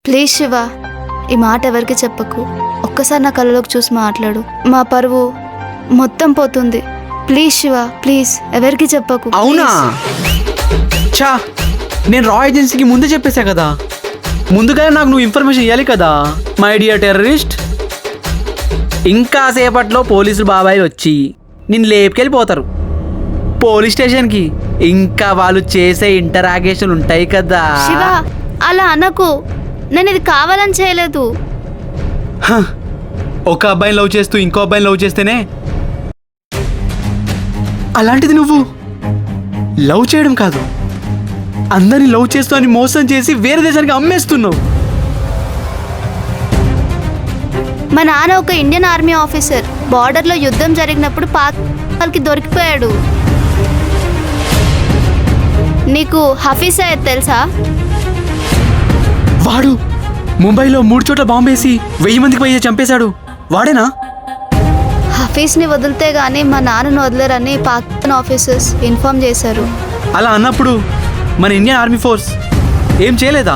Please Shiva, ఈ మాట ఎవరికి చెప్పకు. ఒక్కసారి నా కళ్ళలోకి చూసి మాట్లాడు. మా పరువు మొత్తం పోతుంది. ప్లీజ్ శివ, ప్లీజ్ ఎవరికి చెప్పకు. అవునా? చా, నేను రా ఏజెన్సీకి ముందే చెప్పేశా కదా. ముందుగానే నాకు నువ్వు ఇన్ఫర్మేషన్ ఇవ్వాలి కదా మై డియర్ టెర్రరిస్ట్. ఇంకా సేపట్లో పోలీసులు బాబాయ్ వచ్చి నిన్ను లేపుకెళ్ళిపోతారు పోలీస్ స్టేషన్కి. ఇంకా వాళ్ళు చేసే ఇంటరాగేషన్ ఉంటాయి కదా. శివ, అలా అనకు. నేను ఇది కావాలని చేయలేదు. ఒక అబ్బాయిని లవ్ చేస్తూ ఇంకో అబ్బాయిని లవ్ చేస్తేనే అలాంటిది నువ్వు లవ్ చేయడం కాదు, అందరిని లవ్ చేస్తూ అని మోసం చేసి వేరే దేశానికి అమ్మేస్తున్నావు. మా నాన్న ఒక ఇండియన్ ఆర్మీ ఆఫీసర్. బార్డర్లో యుద్ధం జరిగినప్పుడు పాకిస్తాన్కి దొరికిపోయాడు. నీకు హఫీజ్ సయ్యద్ తెలుసా? వాడు ముంబైలో 3 చోట్ల బాంబేసి 1000 మందికి పైగా చంపేశాడు. వాడేనా? హఫీజ్ని వదిలితే గానీ మా నాన్నను వదిలేరని పాకిస్తాన్ ఆఫీసర్స్ ఇన్ఫార్మ్ చేశారు. అలా అన్నప్పుడు మన ఇండియన్ ఆర్మీ ఫోర్స్ ఏం చేయలేదా?